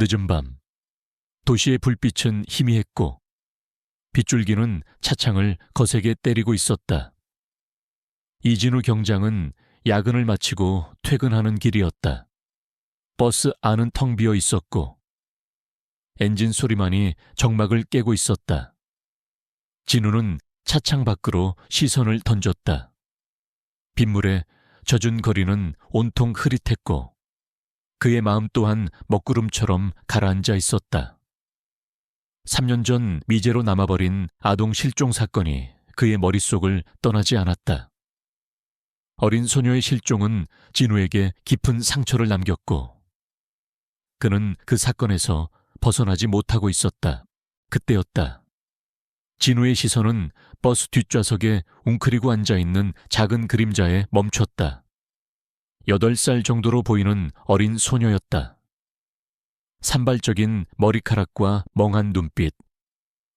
늦은 밤, 도시의 불빛은 희미했고 빗줄기는 차창을 거세게 때리고 있었다. 이진우 경장은 야근을 마치고 퇴근하는 길이었다. 버스 안은 텅 비어 있었고 엔진 소리만이 정막을 깨고 있었다. 진우는 차창 밖으로 시선을 던졌다. 빗물에 젖은 거리는 온통 흐릿했고 그의 마음 또한 먹구름처럼 가라앉아 있었다. 3년 전 미제로 남아버린 아동 실종 사건이 그의 머릿속을 떠나지 않았다. 어린 소녀의 실종은 진우에게 깊은 상처를 남겼고 그는 그 사건에서 벗어나지 못하고 있었다. 그때였다. 진우의 시선은 버스 뒷좌석에 웅크리고 앉아있는 작은 그림자에 멈췄다. 8살 정도로 보이는 어린 소녀였다. 산발적인 머리카락과 멍한 눈빛.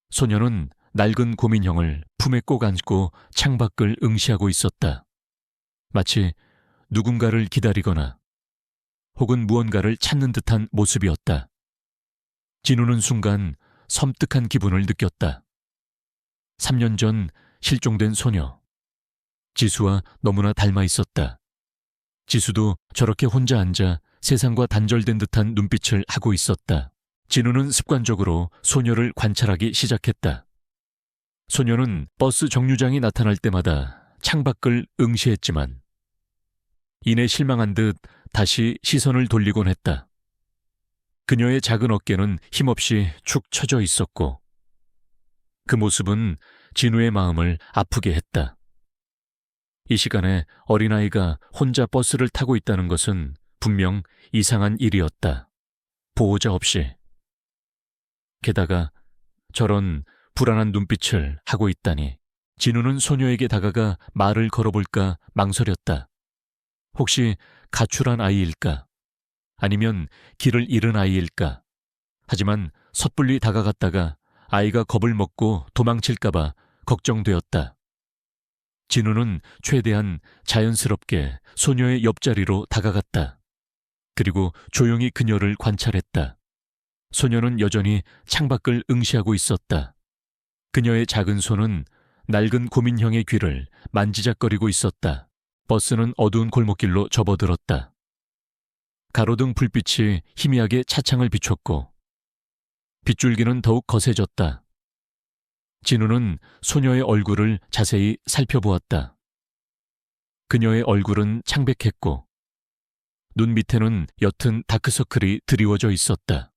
소녀는 낡은 고민형을 품에 꼭 안고 창밖을 응시하고 있었다. 마치 누군가를 기다리거나 혹은 무언가를 찾는 듯한 모습이었다. 진우는 순간 섬뜩한 기분을 느꼈다. 3년 전 실종된 소녀. 지수와 너무나 닮아 있었다. 지수도 저렇게 혼자 앉아 세상과 단절된 듯한 눈빛을 하고 있었다. 진우는 습관적으로 소녀를 관찰하기 시작했다. 소녀는 버스 정류장이 나타날 때마다 창밖을 응시했지만 이내 실망한 듯 다시 시선을 돌리곤 했다. 그녀의 작은 어깨는 힘없이 축 처져 있었고 그 모습은 진우의 마음을 아프게 했다. 이 시간에 어린아이가 혼자 버스를 타고 있다는 것은 분명 이상한 일이었다. 보호자 없이. 게다가 저런 불안한 눈빛을 하고 있다니. 진우는 소녀에게 다가가 말을 걸어볼까 망설였다. 혹시 가출한 아이일까? 아니면 길을 잃은 아이일까? 하지만 섣불리 다가갔다가 아이가 겁을 먹고 도망칠까봐 걱정되었다. 진우는 최대한 자연스럽게 소녀의 옆자리로 다가갔다. 그리고 조용히 그녀를 관찰했다. 소녀는 여전히 창밖을 응시하고 있었다. 그녀의 작은 손은 낡은 고민형의 귀를 만지작거리고 있었다. 버스는 어두운 골목길로 접어들었다. 가로등 불빛이 희미하게 차창을 비췄고 빗줄기는 더욱 거세졌다. 진우는 소녀의 얼굴을 자세히 살펴보았다. 그녀의 얼굴은 창백했고 눈 밑에는 옅은 다크서클이 드리워져 있었다.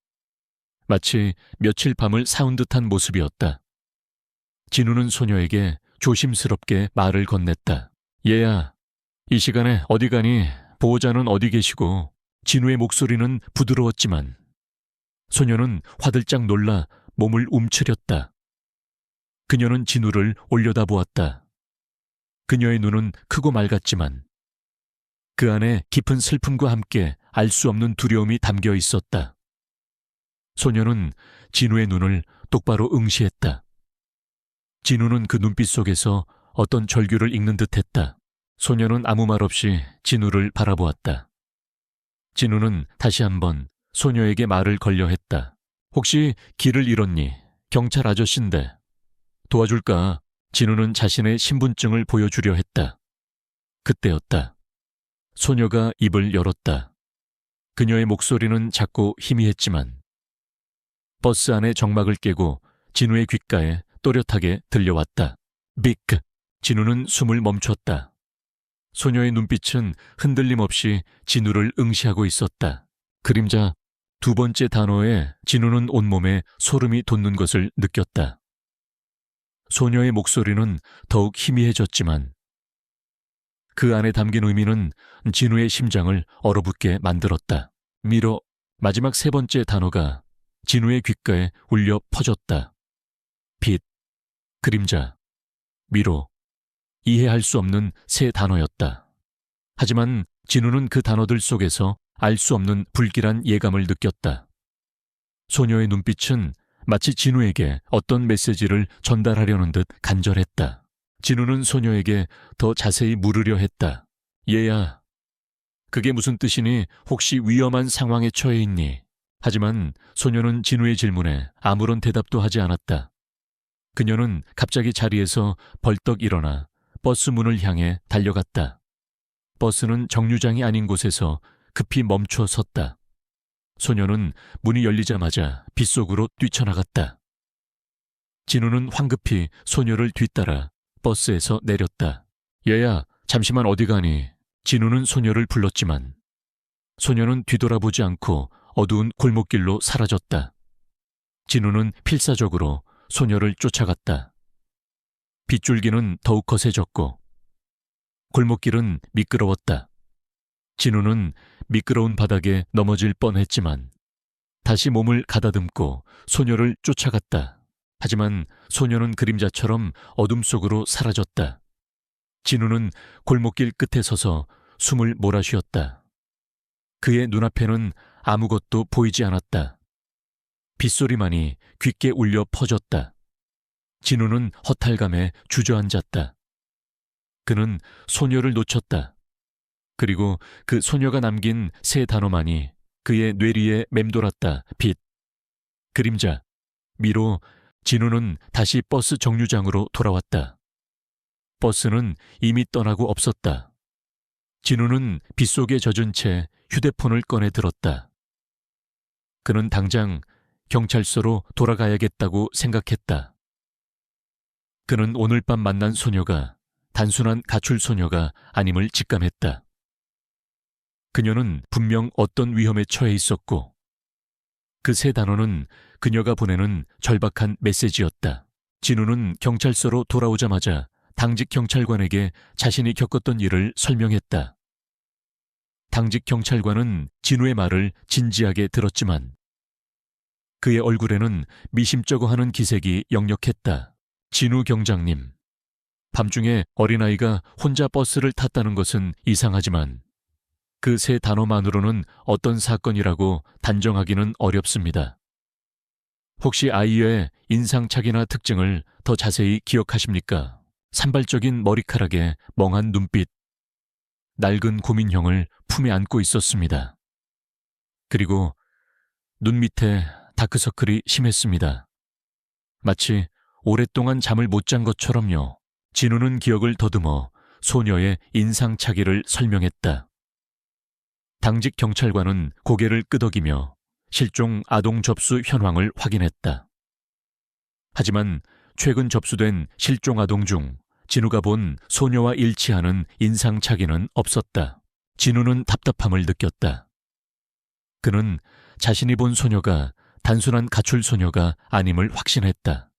마치 며칠 밤을 사운 듯한 모습이었다. 진우는 소녀에게 조심스럽게 말을 건넸다. 얘야, 이 시간에 어디 가니? 보호자는 어디 계시고? 진우의 목소리는 부드러웠지만 소녀는 화들짝 놀라 몸을 움츠렸다. 그녀는 진우를 올려다보았다. 그녀의 눈은 크고 맑았지만 그 안에 깊은 슬픔과 함께 알 수 없는 두려움이 담겨 있었다. 소녀는 진우의 눈을 똑바로 응시했다. 진우는 그 눈빛 속에서 어떤 절규를 읽는 듯했다. 소녀는 아무 말 없이 진우를 바라보았다. 진우는 다시 한번 소녀에게 말을 걸려 했다. 혹시 길을 잃었니? 경찰 아저씨인데. 도와줄까? 진우는 자신의 신분증을 보여주려 했다. 그때였다. 소녀가 입을 열었다. 그녀의 목소리는 작고 희미했지만 버스 안의 정막을 깨고 진우의 귓가에 또렷하게 들려왔다. 빅! 진우는 숨을 멈췄다. 소녀의 눈빛은 흔들림 없이 진우를 응시하고 있었다. 그림자 두 번째 단어에 진우는 온몸에 소름이 돋는 것을 느꼈다. 소녀의 목소리는 더욱 희미해졌지만 그 안에 담긴 의미는 진우의 심장을 얼어붙게 만들었다. 미로 마지막 세 번째 단어가 진우의 귓가에 울려 퍼졌다. 빛, 그림자, 미로, 이해할 수 없는 세 단어였다. 하지만 진우는 그 단어들 속에서 알 수 없는 불길한 예감을 느꼈다. 소녀의 눈빛은 마치 진우에게 어떤 메시지를 전달하려는 듯 간절했다. 진우는 소녀에게 더 자세히 물으려 했다. 얘야, 그게 무슨 뜻이니? 혹시 위험한 상황에 처해 있니? 하지만 소녀는 진우의 질문에 아무런 대답도 하지 않았다. 그녀는 갑자기 자리에서 벌떡 일어나 버스 문을 향해 달려갔다. 버스는 정류장이 아닌 곳에서 급히 멈춰 섰다. 소녀는 문이 열리자마자 빗속으로 뛰쳐나갔다. 진우는 황급히 소녀를 뒤따라 버스에서 내렸다. 얘야, 잠시만 어디 가니? 진우는 소녀를 불렀지만 소녀는 뒤돌아보지 않고 어두운 골목길로 사라졌다. 진우는 필사적으로 소녀를 쫓아갔다. 빗줄기는 더욱 거세졌고 골목길은 미끄러웠다. 진우는 미끄러운 바닥에 넘어질 뻔했지만 다시 몸을 가다듬고 소녀를 쫓아갔다. 하지만 소녀는 그림자처럼 어둠 속으로 사라졌다. 진우는 골목길 끝에 서서 숨을 몰아쉬었다. 그의 눈앞에는 아무것도 보이지 않았다. 빗소리만이 귓게 울려 퍼졌다. 진우는 허탈감에 주저앉았다. 그는 소녀를 놓쳤다. 그리고 그 소녀가 남긴 세 단어만이 그의 뇌리에 맴돌았다. 빛, 그림자, 미로. 진우는 다시 버스 정류장으로 돌아왔다. 버스는 이미 떠나고 없었다. 진우는 빗속에 젖은 채 휴대폰을 꺼내 들었다. 그는 당장 경찰서로 돌아가야겠다고 생각했다. 그는 오늘 밤 만난 소녀가 단순한 가출 소녀가 아님을 직감했다. 그녀는 분명 어떤 위험에 처해 있었고 그 세 단어는 그녀가 보내는 절박한 메시지였다. 진우는 경찰서로 돌아오자마자 당직 경찰관에게 자신이 겪었던 일을 설명했다. 당직 경찰관은 진우의 말을 진지하게 들었지만 그의 얼굴에는 미심쩍어하는 기색이 역력했다. 진우 경장님, 밤중에 어린아이가 혼자 버스를 탔다는 것은 이상하지만 그 세 단어만으로는 어떤 사건이라고 단정하기는 어렵습니다. 혹시 아이의 인상착의나 특징을 더 자세히 기억하십니까? 산발적인 머리카락에 멍한 눈빛, 낡은 고민형을 품에 안고 있었습니다. 그리고 눈 밑에 다크서클이 심했습니다. 마치 오랫동안 잠을 못 잔 것처럼요. 진우는 기억을 더듬어 소녀의 인상착의를 설명했다. 당직 경찰관은 고개를 끄덕이며 실종 아동 접수 현황을 확인했다. 하지만 최근 접수된 실종 아동 중 진우가 본 소녀와 일치하는 인상착의는 없었다. 진우는 답답함을 느꼈다. 그는 자신이 본 소녀가 단순한 가출 소녀가 아님을 확신했다.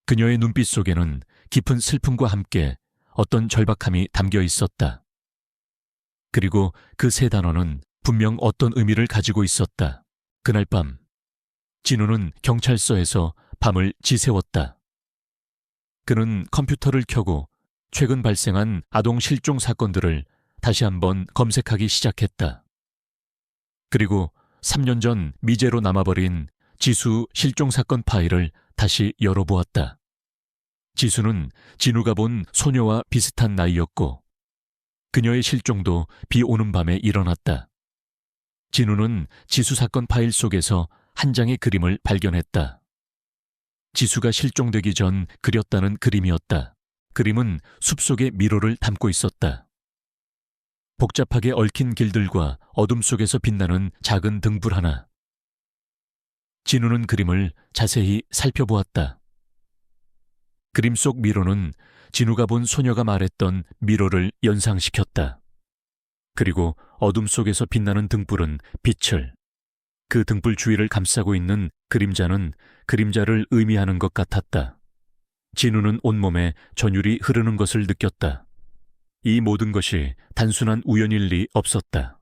그녀의 눈빛 속에는 깊은 슬픔과 함께 어떤 절박함이 담겨 있었다. 그리고 그 세 단어는 분명 어떤 의미를 가지고 있었다. 그날 밤, 진우는 경찰서에서 밤을 지새웠다. 그는 컴퓨터를 켜고 최근 발생한 아동 실종 사건들을 다시 한번 검색하기 시작했다. 그리고 3년 전 미제로 남아버린 지수 실종 사건 파일을 다시 열어보았다. 지수는 진우가 본 소녀와 비슷한 나이였고 그녀의 실종도 비 오는 밤에 일어났다. 진우는 지수 사건 파일 속에서 한 장의 그림을 발견했다. 지수가 실종되기 전 그렸다는 그림이었다. 그림은 숲속의 미로를 담고 있었다. 복잡하게 얽힌 길들과 어둠 속에서 빛나는 작은 등불 하나. 진우는 그림을 자세히 살펴보았다. 그림 속 미로는 진우가 본 소녀가 말했던 미로를 연상시켰다. 그리고 어둠 속에서 빛나는 등불은 빛을, 그 등불 주위를 감싸고 있는 그림자는 그림자를 의미하는 것 같았다. 진우는 온몸에 전율이 흐르는 것을 느꼈다. 이 모든 것이 단순한 우연일 리 없었다.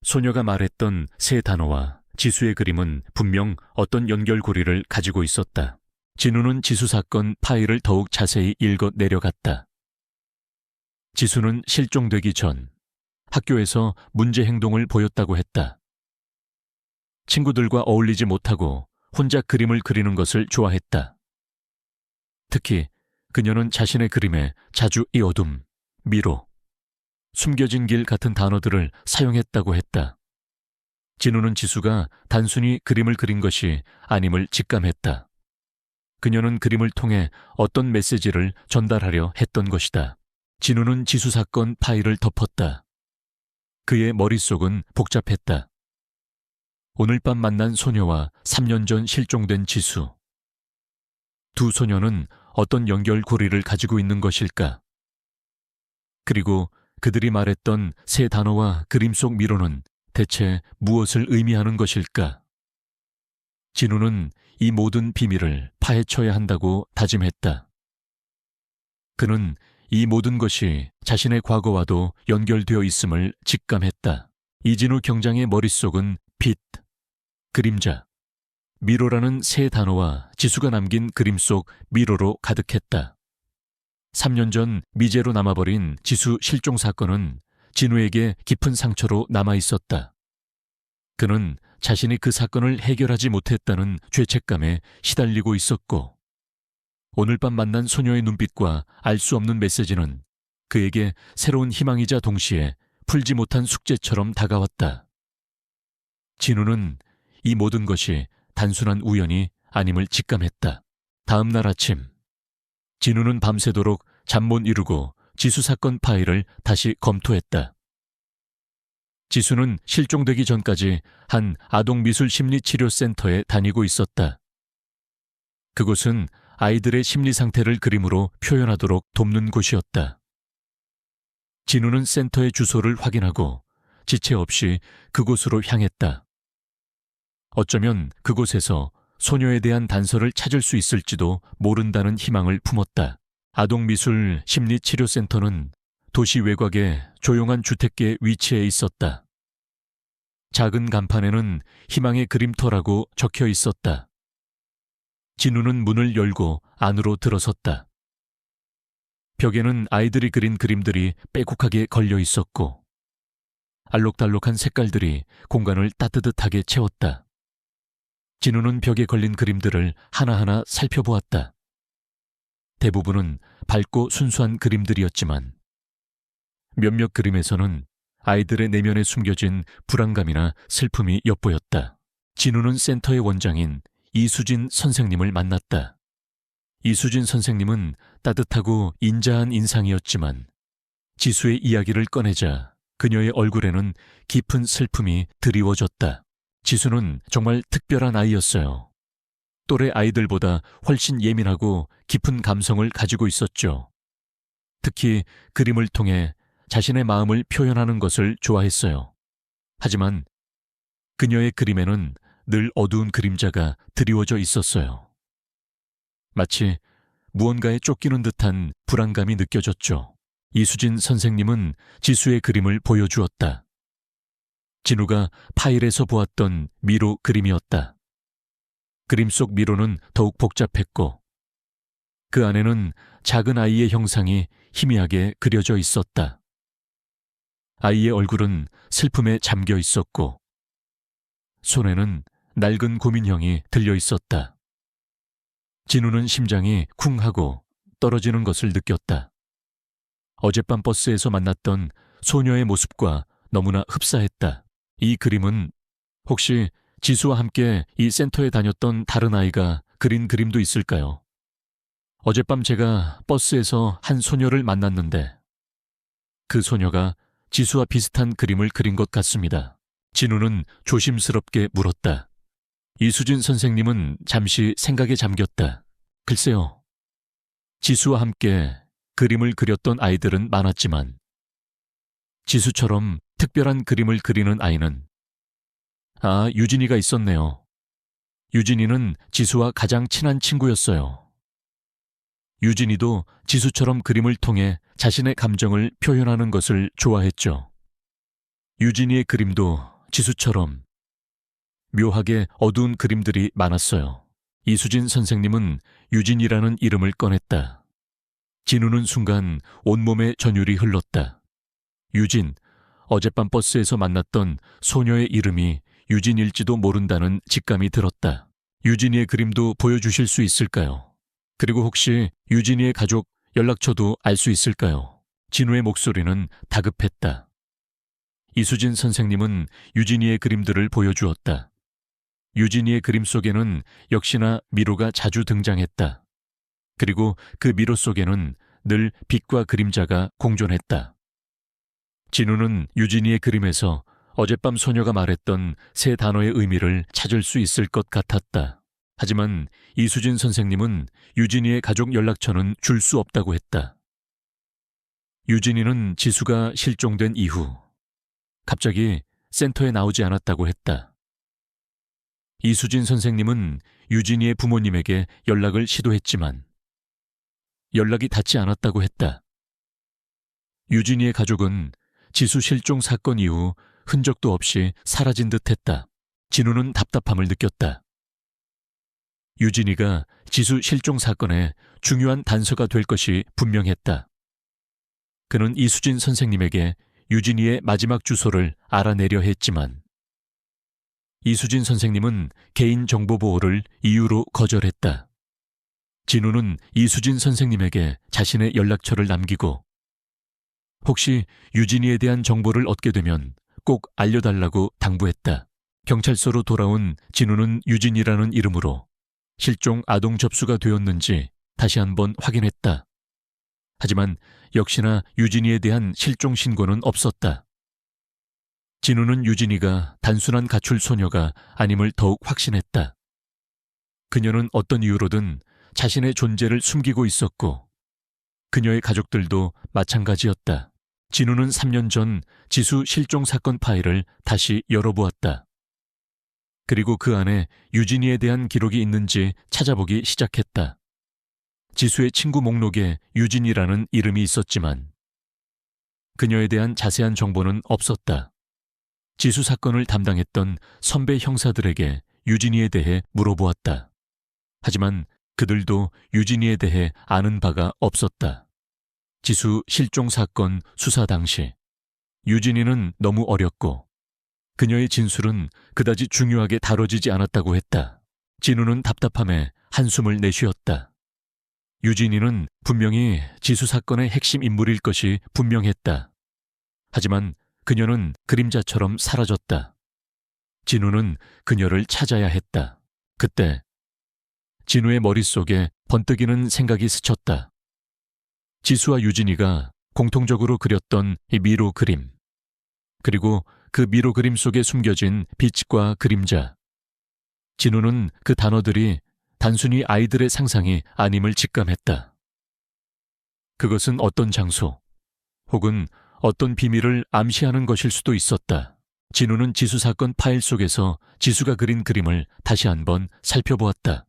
소녀가 말했던 세 단어와 지수의 그림은 분명 어떤 연결고리를 가지고 있었다. 진우는 지수 사건 파일을 더욱 자세히 읽어 내려갔다. 지수는 실종되기 전 학교에서 문제 행동을 보였다고 했다. 친구들과 어울리지 못하고 혼자 그림을 그리는 것을 좋아했다. 특히 그녀는 자신의 그림에 자주 이 어둠, 미로, 숨겨진 길 같은 단어들을 사용했다고 했다. 진우는 지수가 단순히 그림을 그린 것이 아님을 직감했다. 그녀는 그림을 통해 어떤 메시지를 전달하려 했던 것이다. 진우는 지수 사건 파일을 덮었다. 그의 머릿속은 복잡했다. 오늘 밤 만난 소녀와 3년 전 실종된 지수. 두 소녀는 어떤 연결고리를 가지고 있는 것일까? 그리고 그들이 말했던 세 단어와 그림 속 미로는 대체 무엇을 의미하는 것일까? 진우는 이 모든 비밀을 파헤쳐야 한다고 다짐했다. 그는 이 모든 것이 자신의 과거와도 연결되어 있음을 직감했다. 이진우 경장의 머릿속은 빛, 그림자, 미로라는 세 단어와 지수가 남긴 그림 속 미로로 가득했다. 3년 전 미제로 남아버린 지수 실종 사건은 진우에게 깊은 상처로 남아있었다. 그는 자신이 그 사건을 해결하지 못했다는 죄책감에 시달리고 있었고, 오늘 밤 만난 소녀의 눈빛과 알 수 없는 메시지는 그에게 새로운 희망이자 동시에 풀지 못한 숙제처럼 다가왔다. 진우는 이 모든 것이 단순한 우연이 아님을 직감했다. 다음 날 아침, 진우는 밤새도록 잠 못 이루고 지수 사건 파일을 다시 검토했다. 지수는 실종되기 전까지 한 아동미술심리치료센터에 다니고 있었다. 그곳은 아이들의 심리 상태를 그림으로 표현하도록 돕는 곳이었다. 진우는 센터의 주소를 확인하고 지체 없이 그곳으로 향했다. 어쩌면 그곳에서 소녀에 대한 단서를 찾을 수 있을지도 모른다는 희망을 품었다. 아동미술 심리치료센터는 도시 외곽의 조용한 주택가에 위치해 있었다. 작은 간판에는 희망의 그림터라고 적혀 있었다. 진우는 문을 열고 안으로 들어섰다. 벽에는 아이들이 그린 그림들이 빼곡하게 걸려 있었고, 알록달록한 색깔들이 공간을 따뜻하게 채웠다. 진우는 벽에 걸린 그림들을 하나하나 살펴보았다. 대부분은 밝고 순수한 그림들이었지만 몇몇 그림에서는 아이들의 내면에 숨겨진 불안감이나 슬픔이 엿보였다. 진우는 센터의 원장인 이수진 선생님을 만났다. 이수진 선생님은 따뜻하고 인자한 인상이었지만 지수의 이야기를 꺼내자 그녀의 얼굴에는 깊은 슬픔이 드리워졌다. 지수는 정말 특별한 아이였어요. 또래 아이들보다 훨씬 예민하고 깊은 감성을 가지고 있었죠. 특히 그림을 통해 자신의 마음을 표현하는 것을 좋아했어요. 하지만 그녀의 그림에는 늘 어두운 그림자가 드리워져 있었어요. 마치 무언가에 쫓기는 듯한 불안감이 느껴졌죠. 이수진 선생님은 지수의 그림을 보여주었다. 진우가 파일에서 보았던 미로 그림이었다. 그림 속 미로는 더욱 복잡했고 그 안에는 작은 아이의 형상이 희미하게 그려져 있었다. 아이의 얼굴은 슬픔에 잠겨 있었고 손에는 낡은 고민형이 들려 있었다. 진우는 심장이 쿵 하고 떨어지는 것을 느꼈다. 어젯밤 버스에서 만났던 소녀의 모습과 너무나 흡사했다. 이 그림은 혹시 지수와 함께 이 센터에 다녔던 다른 아이가 그린 그림도 있을까요? 어젯밤 제가 버스에서 한 소녀를 만났는데 그 소녀가 지수와 비슷한 그림을 그린 것 같습니다. 진우는 조심스럽게 물었다. 이수진 선생님은 잠시 생각에 잠겼다. 글쎄요. 지수와 함께 그림을 그렸던 아이들은 많았지만 지수처럼 특별한 그림을 그리는 아이는 유진이가 있었네요. 유진이는 지수와 가장 친한 친구였어요. 유진이도 지수처럼 그림을 통해 자신의 감정을 표현하는 것을 좋아했죠. 유진이의 그림도 지수처럼 묘하게 어두운 그림들이 많았어요. 이수진 선생님은 유진이라는 이름을 꺼냈다. 진우는 순간 온몸에 전율이 흘렀다. 유진, 어젯밤 버스에서 만났던 소녀의 이름이 유진일지도 모른다는 직감이 들었다. 유진이의 그림도 보여주실 수 있을까요? 그리고 혹시 유진이의 가족 연락처도 알 수 있을까요? 진우의 목소리는 다급했다. 이수진 선생님은 유진이의 그림들을 보여주었다. 유진이의 그림 속에는 역시나 미로가 자주 등장했다. 그리고 그 미로 속에는 늘 빛과 그림자가 공존했다. 진우는 유진이의 그림에서 어젯밤 소녀가 말했던 세 단어의 의미를 찾을 수 있을 것 같았다. 하지만 이수진 선생님은 유진이의 가족 연락처는 줄 수 없다고 했다. 유진이는 지수가 실종된 이후 갑자기 센터에 나오지 않았다고 했다. 이수진 선생님은 유진이의 부모님에게 연락을 시도했지만 연락이 닿지 않았다고 했다. 유진이의 가족은 지수 실종 사건 이후 흔적도 없이 사라진 듯 했다. 진우는 답답함을 느꼈다. 유진이가 지수 실종 사건의 중요한 단서가 될 것이 분명했다. 그는 이수진 선생님에게 유진이의 마지막 주소를 알아내려 했지만 이수진 선생님은 개인정보 보호를 이유로 거절했다. 진우는 이수진 선생님에게 자신의 연락처를 남기고 혹시 유진이에 대한 정보를 얻게 되면 꼭 알려달라고 당부했다. 경찰서로 돌아온 진우는 유진이라는 이름으로 실종 아동 접수가 되었는지 다시 한번 확인했다. 하지만 역시나 유진이에 대한 실종 신고는 없었다. 진우는 유진이가 단순한 가출 소녀가 아님을 더욱 확신했다. 그녀는 어떤 이유로든 자신의 존재를 숨기고 있었고 그녀의 가족들도 마찬가지였다. 진우는 3년 전 지수 실종 사건 파일을 다시 열어보았다. 그리고 그 안에 유진이에 대한 기록이 있는지 찾아보기 시작했다. 지수의 친구 목록에 유진이라는 이름이 있었지만 그녀에 대한 자세한 정보는 없었다. 지수 사건을 담당했던 선배 형사들에게 유진이에 대해 물어보았다. 하지만 그들도 유진이에 대해 아는 바가 없었다. 지수 실종 사건 수사 당시 유진이는 너무 어렸고 그녀의 진술은 그다지 중요하게 다뤄지지 않았다고 했다. 진우는 답답함에 한숨을 내쉬었다. 유진이는 분명히 지수 사건의 핵심 인물일 것이 분명했다. 하지만 그녀는 그림자처럼 사라졌다. 진우는 그녀를 찾아야 했다. 그때 진우의 머릿속에 번뜩이는 생각이 스쳤다. 지수와 유진이가 공통적으로 그렸던 이 미로 그림, 그리고 그 미로 그림 속에 숨겨진 빛과 그림자. 진우는 그 단어들이 단순히 아이들의 상상이 아님을 직감했다. 그것은 어떤 장소, 혹은 어떤 비밀을 암시하는 것일 수도 있었다. 진우는 지수 사건 파일 속에서 지수가 그린 그림을 다시 한번 살펴보았다.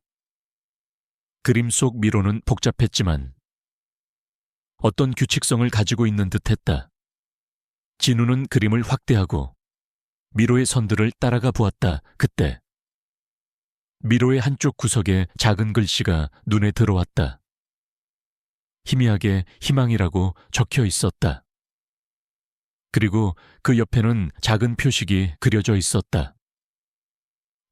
그림 속 미로는 복잡했지만 어떤 규칙성을 가지고 있는 듯했다. 진우는 그림을 확대하고 미로의 선들을 따라가 보았다. 그때 미로의 한쪽 구석에 작은 글씨가 눈에 들어왔다. 희미하게 희망이라고 적혀 있었다. 그리고 그 옆에는 작은 표식이 그려져 있었다.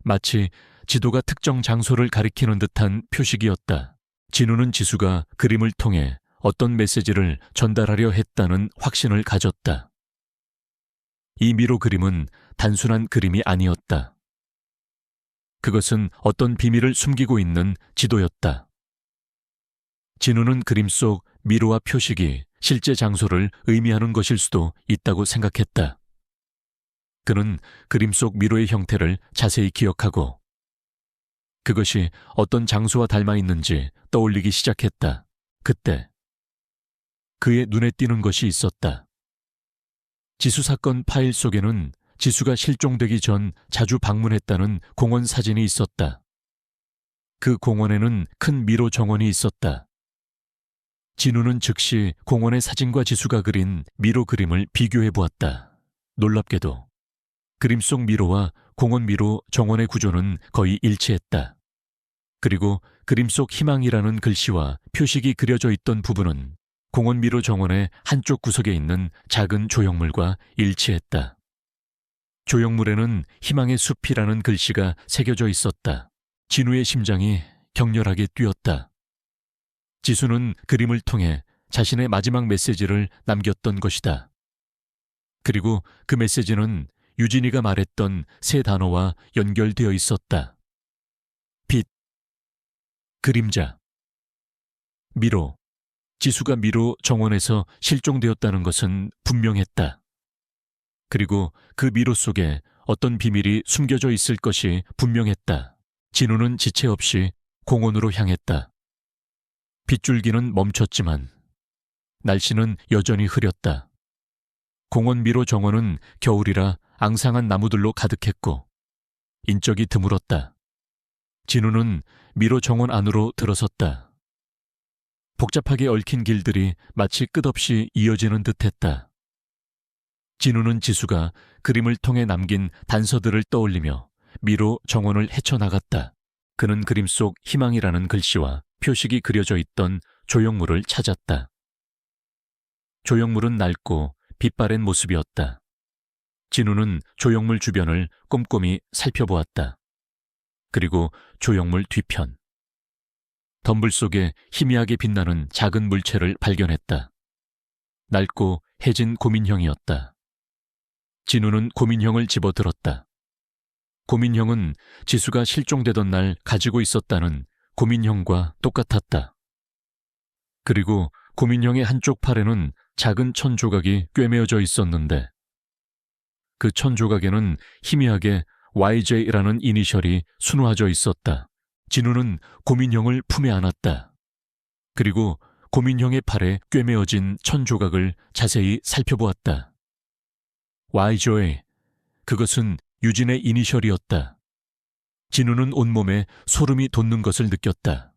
마치 지도가 특정 장소를 가리키는 듯한 표식이었다. 진우는 지수가 그림을 통해 어떤 메시지를 전달하려 했다는 확신을 가졌다. 이 미로 그림은 단순한 그림이 아니었다. 그것은 어떤 비밀을 숨기고 있는 지도였다. 진우는 그림 속 미로와 표식이 실제 장소를 의미하는 것일 수도 있다고 생각했다. 그는 그림 속 미로의 형태를 자세히 기억하고 그것이 어떤 장소와 닮아 있는지 떠올리기 시작했다. 그때 그의 눈에 띄는 것이 있었다. 지수 사건 파일 속에는 지수가 실종되기 전 자주 방문했다는 공원 사진이 있었다. 그 공원에는 큰 미로 정원이 있었다. 진우는 즉시 공원의 사진과 지수가 그린 미로 그림을 비교해 보았다. 놀랍게도 그림 속 미로와 공원 미로 정원의 구조는 거의 일치했다. 그리고 그림 속 희망이라는 글씨와 표식이 그려져 있던 부분은 공원 미로 정원의 한쪽 구석에 있는 작은 조형물과 일치했다. 조형물에는 희망의 숲이라는 글씨가 새겨져 있었다. 진우의 심장이 격렬하게 뛰었다. 지수는 그림을 통해 자신의 마지막 메시지를 남겼던 것이다. 그리고 그 메시지는 유진이가 말했던 세 단어와 연결되어 있었다. 빛, 그림자, 미로. 지수가 미로 정원에서 실종되었다는 것은 분명했다. 그리고 그 미로 속에 어떤 비밀이 숨겨져 있을 것이 분명했다. 진우는 지체 없이 공원으로 향했다. 빗줄기는 멈췄지만 날씨는 여전히 흐렸다. 공원 미로 정원은 겨울이라 앙상한 나무들로 가득했고 인적이 드물었다. 진우는 미로 정원 안으로 들어섰다. 복잡하게 얽힌 길들이 마치 끝없이 이어지는 듯했다. 진우는 지수가 그림을 통해 남긴 단서들을 떠올리며 미로 정원을 헤쳐나갔다. 그는 그림 속 희망이라는 글씨와 표식이 그려져 있던 조형물을 찾았다. 조형물은 낡고 빛바랜 모습이었다. 진우는 조형물 주변을 꼼꼼히 살펴보았다. 그리고 조형물 뒤편. 덤불 속에 희미하게 빛나는 작은 물체를 발견했다. 낡고 해진 고민형이었다. 진우는 고민형을 집어들었다. 고민형은 지수가 실종되던 날 가지고 있었다는 고민형과 똑같았다. 그리고 고민형의 한쪽 팔에는 작은 천 조각이 꿰매어져 있었는데 그 천 조각에는 희미하게 YJ라는 이니셜이 순화져 있었다. 진우는 고민형을 품에 안았다. 그리고 고민형의 팔에 꿰매어진 천 조각을 자세히 살펴보았다. YJ, 그것은 유진의 이니셜이었다. 진우는 온몸에 소름이 돋는 것을 느꼈다.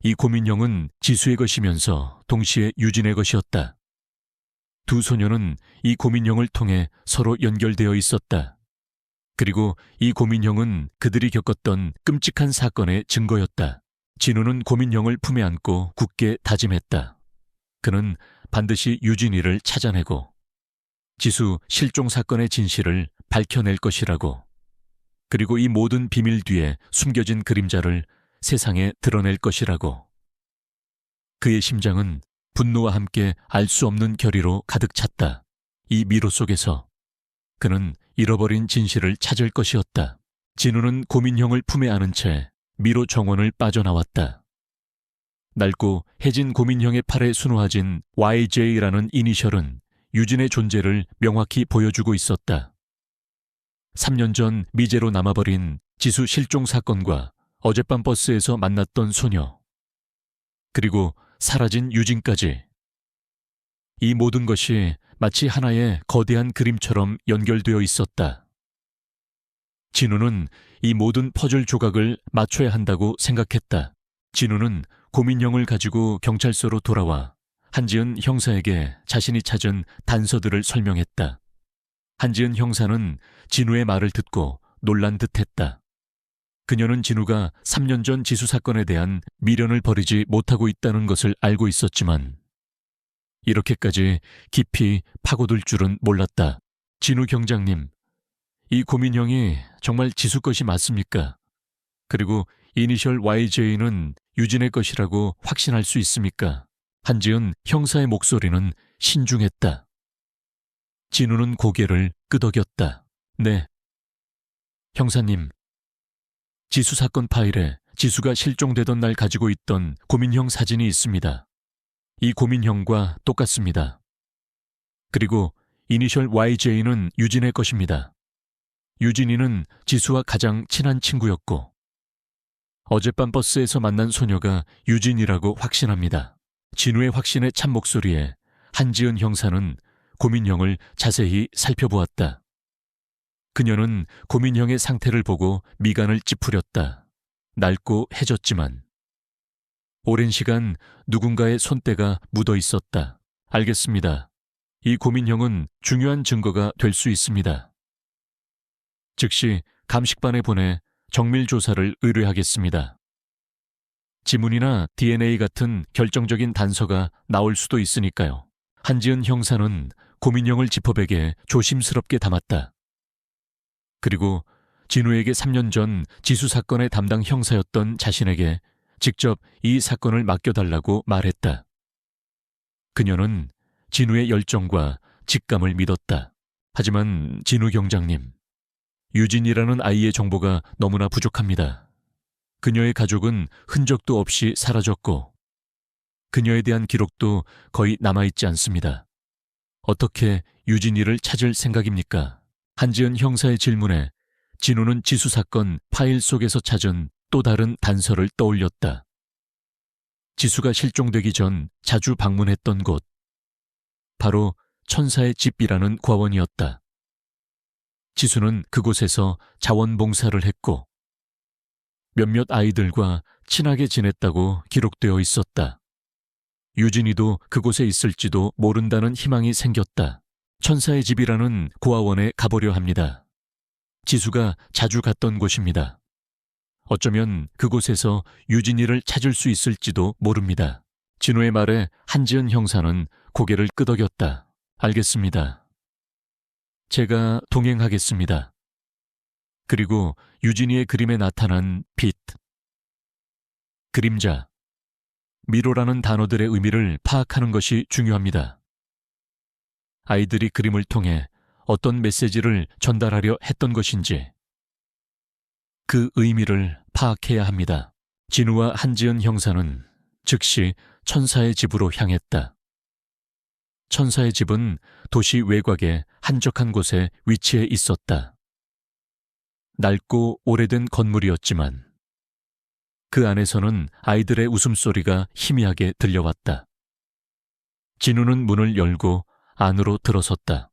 이 고민형은 지수의 것이면서 동시에 유진의 것이었다. 두 소녀는 이 고민형을 통해 서로 연결되어 있었다. 그리고 이 고민형은 그들이 겪었던 끔찍한 사건의 증거였다. 진우는 고민형을 품에 안고 굳게 다짐했다. 그는 반드시 유진이를 찾아내고 지수 실종 사건의 진실을 밝혀낼 것이라고. 그리고 이 모든 비밀 뒤에 숨겨진 그림자를 세상에 드러낼 것이라고. 그의 심장은 분노와 함께 알 수 없는 결의로 가득 찼다. 이 미로 속에서 그는 잃어버린 진실을 찾을 것이었다. 진우는 고민형을 품에 안은 채 미로 정원을 빠져나왔다. 낡고 해진 고민형의 팔에 순화진 YJ라는 이니셜은 유진의 존재를 명확히 보여주고 있었다. 3년 전 미제로 남아버린 지수 실종 사건과 어젯밤 버스에서 만났던 소녀, 그리고 사라진 유진까지. 이 모든 것이 마치 하나의 거대한 그림처럼 연결되어 있었다. 진우는 이 모든 퍼즐 조각을 맞춰야 한다고 생각했다. 진우는 고민형을 가지고 경찰서로 돌아와 한지은 형사에게 자신이 찾은 단서들을 설명했다. 한지은 형사는 진우의 말을 듣고 놀란 듯했다. 그녀는 진우가 3년 전 지수 사건에 대한 미련을 버리지 못하고 있다는 것을 알고 있었지만 이렇게까지 깊이 파고들 줄은 몰랐다. 진우 경장님, 이 고민형이 정말 지수 것이 맞습니까? 그리고 이니셜 YJ는 유진의 것이라고 확신할 수 있습니까? 한지은 형사의 목소리는 신중했다. 진우는 고개를 끄덕였다. 네. 형사님, 지수 사건 파일에 지수가 실종되던 날 가지고 있던 고민형 사진이 있습니다. 이 고민형과 똑같습니다. 그리고 이니셜 YJ는 유진의 것입니다. 유진이는 지수와 가장 친한 친구였고 어젯밤 버스에서 만난 소녀가 유진이라고 확신합니다. 진우의 확신에 찬 목소리에 한지은 형사는 고민형을 자세히 살펴보았다. 그녀는 고민형의 상태를 보고 미간을 찌푸렸다. 낡고 해졌지만 오랜 시간 누군가의 손때가 묻어 있었다. 알겠습니다. 이 고민형은 중요한 증거가 될 수 있습니다. 즉시 감식반에 보내 정밀 조사를 의뢰하겠습니다. 지문이나 DNA 같은 결정적인 단서가 나올 수도 있으니까요. 한지은 형사는 고민형을 지퍼백에 조심스럽게 담았다. 그리고 진우에게 3년 전 지수 사건의 담당 형사였던 자신에게 직접 이 사건을 맡겨달라고 말했다. 그녀는 진우의 열정과 직감을 믿었다. 하지만 진우 경장님, 유진이라는 아이의 정보가 너무나 부족합니다. 그녀의 가족은 흔적도 없이 사라졌고 그녀에 대한 기록도 거의 남아있지 않습니다. 어떻게 유진이를 찾을 생각입니까? 한지은 형사의 질문에 진우는 지수 사건 파일 속에서 찾은 또 다른 단서를 떠올렸다. 지수가 실종되기 전 자주 방문했던 곳, 바로 천사의 집이라는 과원이었다. 지수는 그곳에서 자원봉사를 했고 몇몇 아이들과 친하게 지냈다고 기록되어 있었다. 유진이도 그곳에 있을지도 모른다는 희망이 생겼다. 천사의 집이라는 고아원에 가보려 합니다. 지수가 자주 갔던 곳입니다. 어쩌면 그곳에서 유진이를 찾을 수 있을지도 모릅니다. 진우의 말에 한지은 형사는 고개를 끄덕였다. 알겠습니다. 제가 동행하겠습니다. 그리고 유진이의 그림에 나타난 빛, 그림자, 미로라는 단어들의 의미를 파악하는 것이 중요합니다. 아이들이 그림을 통해 어떤 메시지를 전달하려 했던 것인지 그 의미를 파악해야 합니다. 진우와 한지은 형사는 즉시 천사의 집으로 향했다. 천사의 집은 도시 외곽의 한적한 곳에 위치해 있었다. 낡고 오래된 건물이었지만 그 안에서는 아이들의 웃음소리가 희미하게 들려왔다. 진우는 문을 열고 안으로 들어섰다.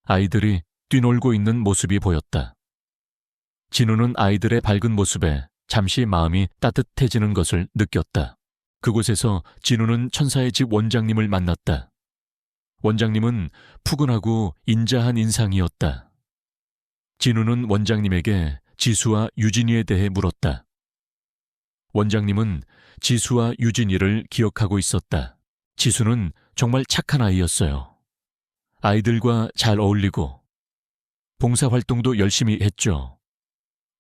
아이들이 뛰놀고 있는 모습이 보였다. 진우는 아이들의 밝은 모습에 잠시 마음이 따뜻해지는 것을 느꼈다. 그곳에서 진우는 천사의 집 원장님을 만났다. 원장님은 푸근하고 인자한 인상이었다. 진우는 원장님에게 지수와 유진이에 대해 물었다. 원장님은 지수와 유진이를 기억하고 있었다. 지수는 정말 착한 아이였어요. 아이들과 잘 어울리고 봉사활동도 열심히 했죠.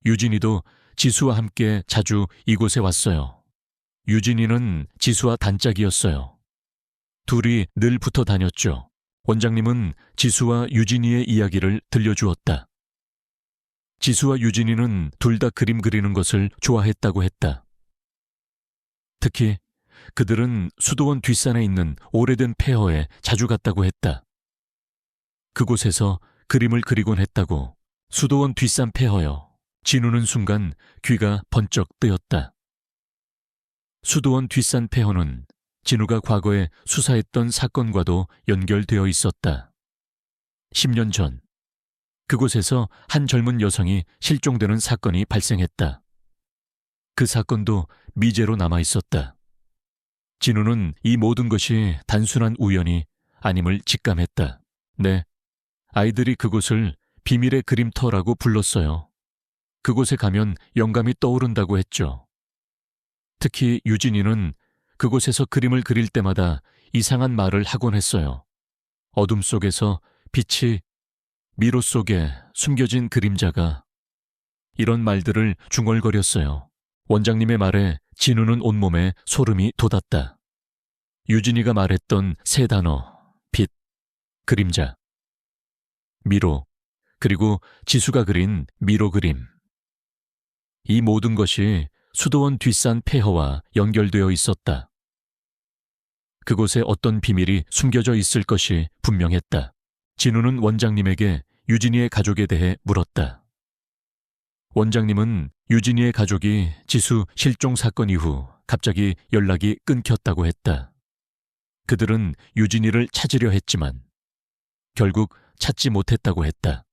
유진이도 지수와 함께 자주 이곳에 왔어요. 유진이는 지수와 단짝이었어요. 둘이 늘 붙어 다녔죠. 원장님은 지수와 유진이의 이야기를 들려주었다. 지수와 유진이는 둘 다 그림 그리는 것을 좋아했다고 했다. 특히 그들은 수도원 뒷산에 있는 오래된 폐허에 자주 갔다고 했다. 그곳에서 그림을 그리곤 했다고. 수도원 뒷산 폐허요. 진우는 순간 귀가 번쩍 뜨였다. 수도원 뒷산 폐허는 진우가 과거에 수사했던 사건과도 연결되어 있었다. 10년 전 그곳에서 한 젊은 여성이 실종되는 사건이 발생했다. 그 사건도 미제로 남아 있었다. 진우는 이 모든 것이 단순한 우연이 아님을 직감했다. 네, 아이들이 그곳을 비밀의 그림터라고 불렀어요. 그곳에 가면 영감이 떠오른다고 했죠. 특히 유진이는 그곳에서 그림을 그릴 때마다 이상한 말을 하곤 했어요. 어둠 속에서 빛이, 미로 속에 숨겨진 그림자가, 이런 말들을 중얼거렸어요. 원장님의 말에 진우는 온몸에 소름이 돋았다. 유진이가 말했던 세 단어, 빛, 그림자, 미로, 그리고 지수가 그린 미로 그림. 이 모든 것이 수도원 뒷산 폐허와 연결되어 있었다. 그곳에 어떤 비밀이 숨겨져 있을 것이 분명했다. 진우는 원장님에게 유진이의 가족에 대해 물었다. 원장님은 유진이의 가족이 지수 실종 사건 이후 갑자기 연락이 끊겼다고 했다. 그들은 유진이를 찾으려 했지만 결국 찾지 못했다고 했다.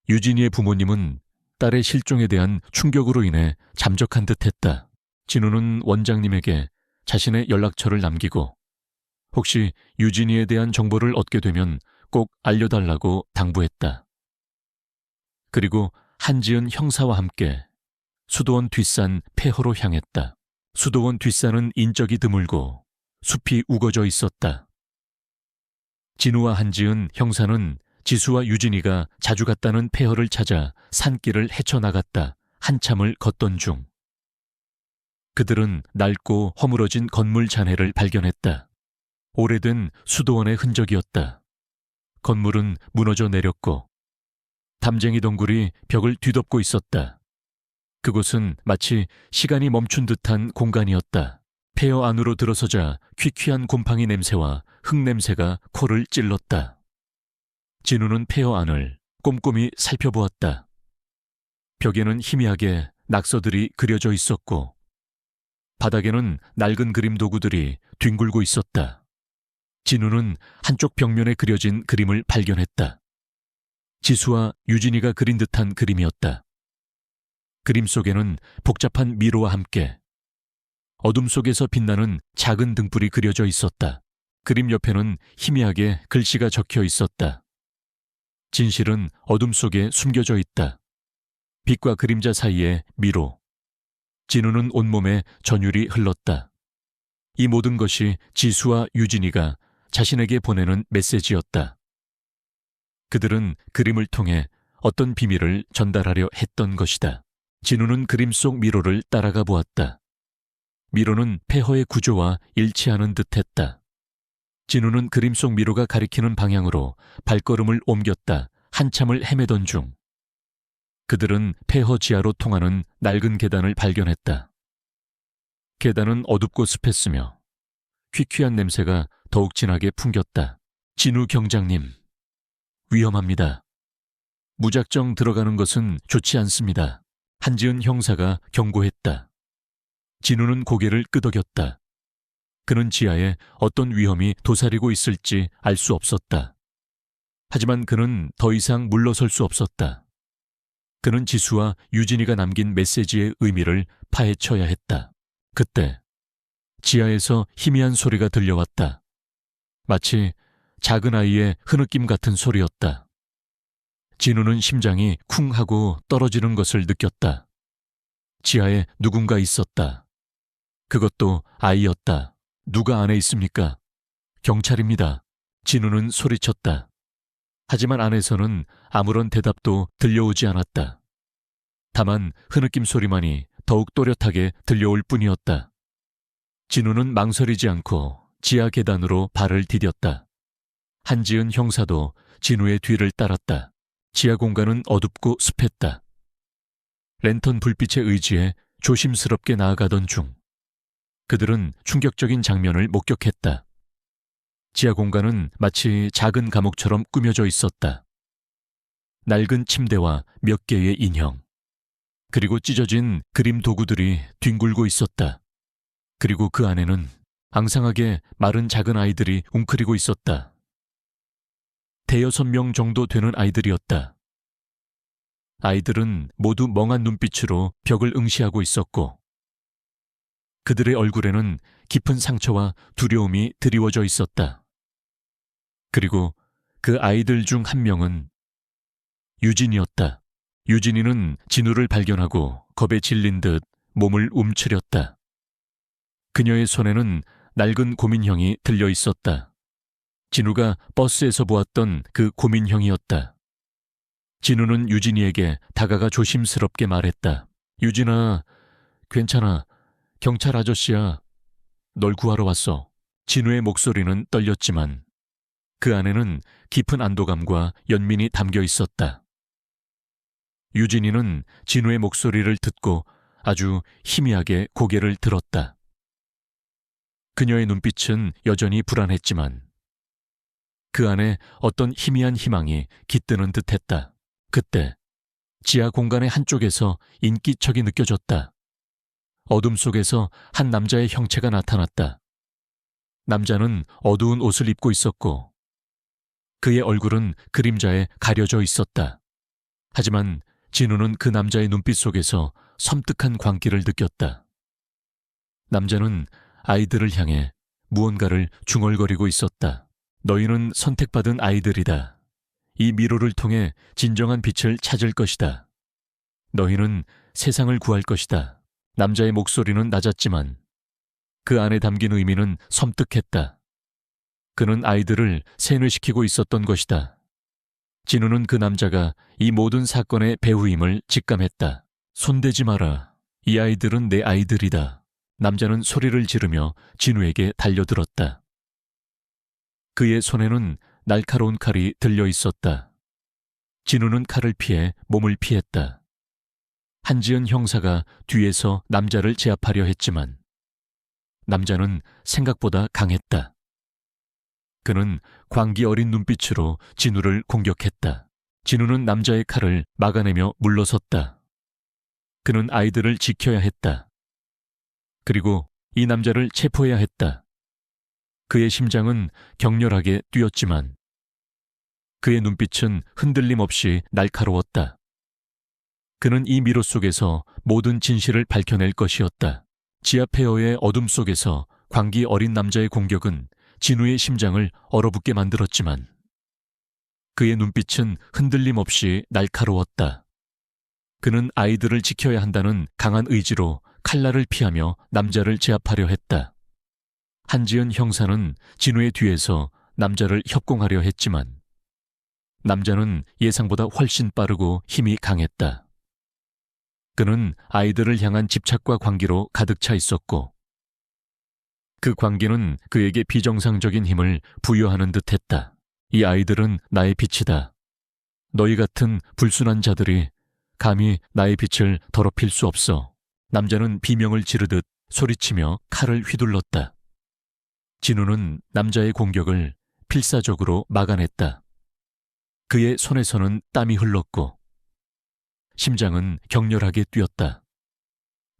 유진이의 부모님은 딸의 실종에 대한 충격으로 인해 잠적한 듯했다. 진우는 원장님에게 자신의 연락처를 남기고 혹시 유진이에 대한 정보를 얻게 되면 꼭 알려달라고 당부했다. 그리고 한지은 형사와 함께 수도원 뒷산 폐허로 향했다. 수도원 뒷산은 인적이 드물고 숲이 우거져 있었다. 진우와 한지은 형사는 지수와 유진이가 자주 갔다는 폐허를 찾아 산길을 헤쳐나갔다. 한참을 걷던 중 그들은 낡고 허물어진 건물 잔해를 발견했다. 오래된 수도원의 흔적이었다. 건물은 무너져 내렸고 담쟁이 덩굴이 벽을 뒤덮고 있었다. 그곳은 마치 시간이 멈춘 듯한 공간이었다. 폐허 안으로 들어서자 퀴퀴한 곰팡이 냄새와 흙 냄새가 코를 찔렀다. 진우는 폐허 안을 꼼꼼히 살펴보았다. 벽에는 희미하게 낙서들이 그려져 있었고 바닥에는 낡은 그림 도구들이 뒹굴고 있었다. 진우는 한쪽 벽면에 그려진 그림을 발견했다. 지수와 유진이가 그린 듯한 그림이었다. 그림 속에는 복잡한 미로와 함께 어둠 속에서 빛나는 작은 등불이 그려져 있었다. 그림 옆에는 희미하게 글씨가 적혀 있었다. 진실은 어둠 속에 숨겨져 있다. 빛과 그림자 사이에 미로. 진우는 온몸에 전율이 흘렀다. 이 모든 것이 지수와 유진이가 자신에게 보내는 메시지였다. 그들은 그림을 통해 어떤 비밀을 전달하려 했던 것이다. 진우는 그림 속 미로를 따라가 보았다. 미로는 폐허의 구조와 일치하는 듯했다. 진우는 그림 속 미로가 가리키는 방향으로 발걸음을 옮겼다. 한참을 헤매던 중 그들은 폐허 지하로 통하는 낡은 계단을 발견했다. 계단은 어둡고 습했으며 퀴퀴한 냄새가 더욱 진하게 풍겼다. 진우 경장님, 위험합니다. 무작정 들어가는 것은 좋지 않습니다. 한지은 형사가 경고했다. 진우는 고개를 끄덕였다. 그는 지하에 어떤 위험이 도사리고 있을지 알 수 없었다. 하지만 그는 더 이상 물러설 수 없었다. 그는 지수와 유진이가 남긴 메시지의 의미를 파헤쳐야 했다. 그때 지하에서 희미한 소리가 들려왔다. 마치 작은 아이의 흐느낌 같은 소리였다. 진우는 심장이 쿵 하고 떨어지는 것을 느꼈다. 지하에 누군가 있었다. 그것도 아이였다. 누가 안에 있습니까? 경찰입니다. 진우는 소리쳤다. 하지만 안에서는 아무런 대답도 들려오지 않았다. 다만 흐느낌 소리만이 더욱 또렷하게 들려올 뿐이었다. 진우는 망설이지 않고 지하 계단으로 발을 디뎠다. 한지은 형사도 진우의 뒤를 따랐다. 지하 공간은 어둡고 습했다. 랜턴 불빛에 의지해 조심스럽게 나아가던 중 그들은 충격적인 장면을 목격했다. 지하 공간은 마치 작은 감옥처럼 꾸며져 있었다. 낡은 침대와 몇 개의 인형, 그리고 찢어진 그림 도구들이 뒹굴고 있었다. 그리고 그 안에는 앙상하게 마른 작은 아이들이 웅크리고 있었다. 대여섯 명 정도 되는 아이들이었다. 아이들은 모두 멍한 눈빛으로 벽을 응시하고 있었고 그들의 얼굴에는 깊은 상처와 두려움이 드리워져 있었다. 그리고 그 아이들 중 한 명은 유진이었다. 유진이는 진우를 발견하고 겁에 질린 듯 몸을 움츠렸다. 그녀의 손에는 낡은 고민형이 들려 있었다. 진우가 버스에서 보았던 그 고민형이었다. 진우는 유진이에게 다가가 조심스럽게 말했다. 유진아, 괜찮아. 경찰 아저씨야. 널 구하러 왔어. 진우의 목소리는 떨렸지만 그 안에는 깊은 안도감과 연민이 담겨 있었다. 유진이는 진우의 목소리를 듣고 아주 희미하게 고개를 들었다. 그녀의 눈빛은 여전히 불안했지만 그 안에 어떤 희미한 희망이 깃드는 듯했다. 그때 지하 공간의 한쪽에서 인기척이 느껴졌다. 어둠 속에서 한 남자의 형체가 나타났다. 남자는 어두운 옷을 입고 있었고 그의 얼굴은 그림자에 가려져 있었다. 하지만 진우는 그 남자의 눈빛 속에서 섬뜩한 광기를 느꼈다. 남자는 아이들을 향해 무언가를 중얼거리고 있었다. 너희는 선택받은 아이들이다. 이 미로를 통해 진정한 빛을 찾을 것이다. 너희는 세상을 구할 것이다. 남자의 목소리는 낮았지만 그 안에 담긴 의미는 섬뜩했다. 그는 아이들을 세뇌시키고 있었던 것이다. 진우는 그 남자가 이 모든 사건의 배후임을 직감했다. 손대지 마라. 이 아이들은 내 아이들이다. 남자는 소리를 지르며 진우에게 달려들었다. 그의 손에는 날카로운 칼이 들려 있었다. 진우는 칼을 피해 몸을 피했다. 한지은 형사가 뒤에서 남자를 제압하려 했지만 남자는 생각보다 강했다. 그는 광기 어린 눈빛으로 진우를 공격했다. 진우는 남자의 칼을 막아내며 물러섰다. 그는 아이들을 지켜야 했다. 그리고 이 남자를 체포해야 했다. 그의 심장은 격렬하게 뛰었지만 그의 눈빛은 흔들림 없이 날카로웠다. 그는 이 미로 속에서 모든 진실을 밝혀낼 것이었다. 지하 폐허의 어둠 속에서 광기 어린 남자의 공격은 진우의 심장을 얼어붙게 만들었지만 그의 눈빛은 흔들림 없이 날카로웠다. 그는 아이들을 지켜야 한다는 강한 의지로 칼날을 피하며 남자를 제압하려 했다. 한지은 형사는 진우의 뒤에서 남자를 협공하려 했지만 남자는 예상보다 훨씬 빠르고 힘이 강했다. 그는 아이들을 향한 집착과 광기로 가득 차 있었고 그 광기는 그에게 비정상적인 힘을 부여하는 듯했다. 이 아이들은 나의 빛이다. 너희 같은 불순한 자들이 감히 나의 빛을 더럽힐 수 없어. 남자는 비명을 지르듯 소리치며 칼을 휘둘렀다. 진우는 남자의 공격을 필사적으로 막아냈다. 그의 손에서는 땀이 흘렀고 심장은 격렬하게 뛰었다.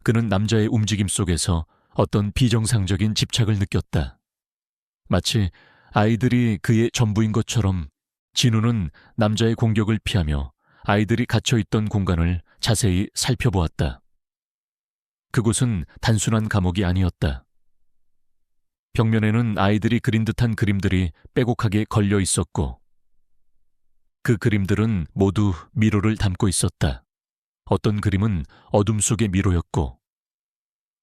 그는 남자의 움직임 속에서 어떤 비정상적인 집착을 느꼈다. 마치 아이들이 그의 전부인 것처럼 진우는 남자의 공격을 피하며 아이들이 갇혀있던 공간을 자세히 살펴보았다. 그곳은 단순한 감옥이 아니었다. 벽면에는 아이들이 그린 듯한 그림들이 빼곡하게 걸려 있었고 그 그림들은 모두 미로를 담고 있었다. 어떤 그림은 어둠 속의 미로였고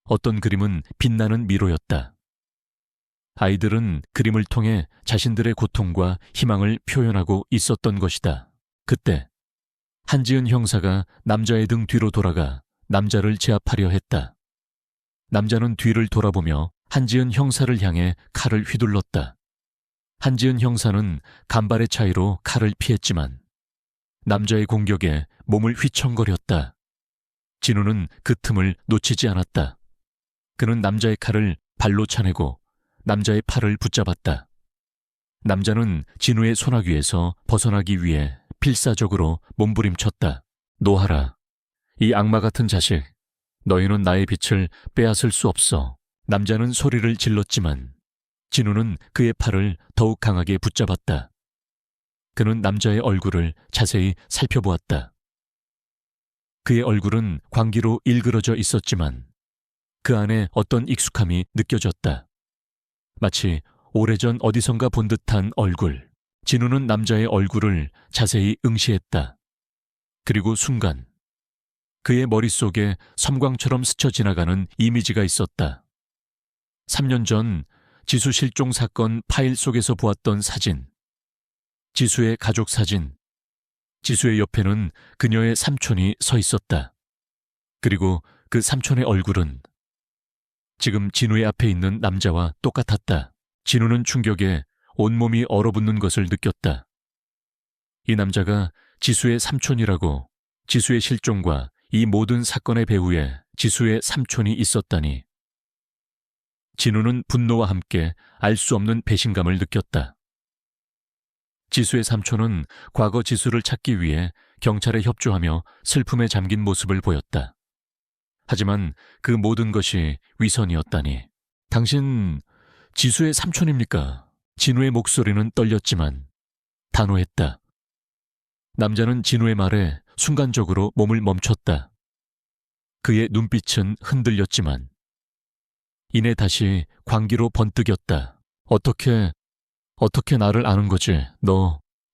어떤 그림은 빛나는 미로였다. 아이들은 그림을 통해 자신들의 고통과 희망을 표현하고 있었던 것이다. 그때 한지은 형사가 남자의 등 뒤로 돌아가 남자를 제압하려 했다. 남자는 뒤를 돌아보며 한지은 형사를 향해 칼을 휘둘렀다. 한지은 형사는 간발의 차이로 칼을 피했지만 남자의 공격에 몸을 휘청거렸다. 진우는 그 틈을 놓치지 않았다. 그는 남자의 칼을 발로 차내고 남자의 팔을 붙잡았다. 남자는 진우의 손아귀에서 벗어나기 위해 필사적으로 몸부림쳤다. 놓아라. 이 악마 같은 자식. 너희는 나의 빛을 빼앗을 수 없어. 남자는 소리를 질렀지만 진우는 그의 팔을 더욱 강하게 붙잡았다. 그는 남자의 얼굴을 자세히 살펴보았다. 그의 얼굴은 광기로 일그러져 있었지만 그 안에 어떤 익숙함이 느껴졌다. 마치 오래전 어디선가 본 듯한 얼굴. 진우는 남자의 얼굴을 자세히 응시했다. 그리고 순간 그의 머릿속에 섬광처럼 스쳐 지나가는 이미지가 있었다. 3년 전 지수 실종 사건 파일 속에서 보았던 사진. 지수의 가족 사진. 지수의 옆에는 그녀의 삼촌이 서 있었다. 그리고 그 삼촌의 얼굴은 지금 진우의 앞에 있는 남자와 똑같았다. 진우는 충격에 온몸이 얼어붙는 것을 느꼈다. 이 남자가 지수의 삼촌이라고, 지수의 실종과 이 모든 사건의 배후에 지수의 삼촌이 있었다니. 진우는 분노와 함께 알 수 없는 배신감을 느꼈다. 지수의 삼촌은 과거 지수를 찾기 위해 경찰에 협조하며 슬픔에 잠긴 모습을 보였다. 하지만 그 모든 것이 위선이었다니. 당신 지수의 삼촌입니까? 진우의 목소리는 떨렸지만 단호했다. 남자는 진우의 말에 순간적으로 몸을 멈췄다. 그의 눈빛은 흔들렸지만 이내 다시 광기로 번뜩였다. 어떻게 나를 아는 거지?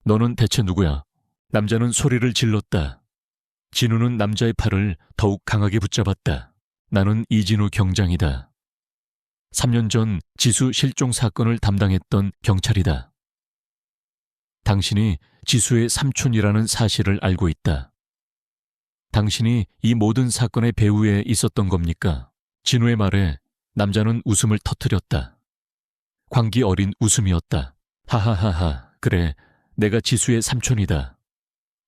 너는 대체 누구야? 남자는 소리를 질렀다. 진우는 남자의 팔을 더욱 강하게 붙잡았다. 나는 이진우 경장이다. 3년 전 지수 실종 사건을 담당했던 경찰이다. 당신이 지수의 삼촌이라는 사실을 알고 있다. 당신이 이 모든 사건의 배후에 있었던 겁니까? 진우의 말에 남자는 웃음을 터뜨렸다. 광기 어린 웃음이었다. 하하하하, 그래, 내가 지수의 삼촌이다.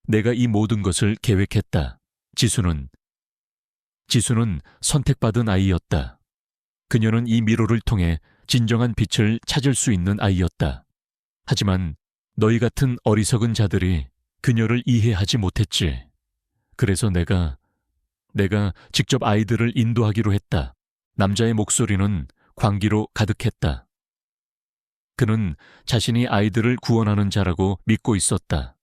내가 이 모든 것을 계획했다. 지수는 선택받은 아이였다. 그녀는 이 미로를 통해 진정한 빛을 찾을 수 있는 아이였다. 하지만 너희 같은 어리석은 자들이 그녀를 이해하지 못했지. 그래서 내가 직접 아이들을 인도하기로 했다. 남자의 목소리는 광기로 가득했다. 그는 자신이 아이들을 구원하는 자라고 믿고 있었다.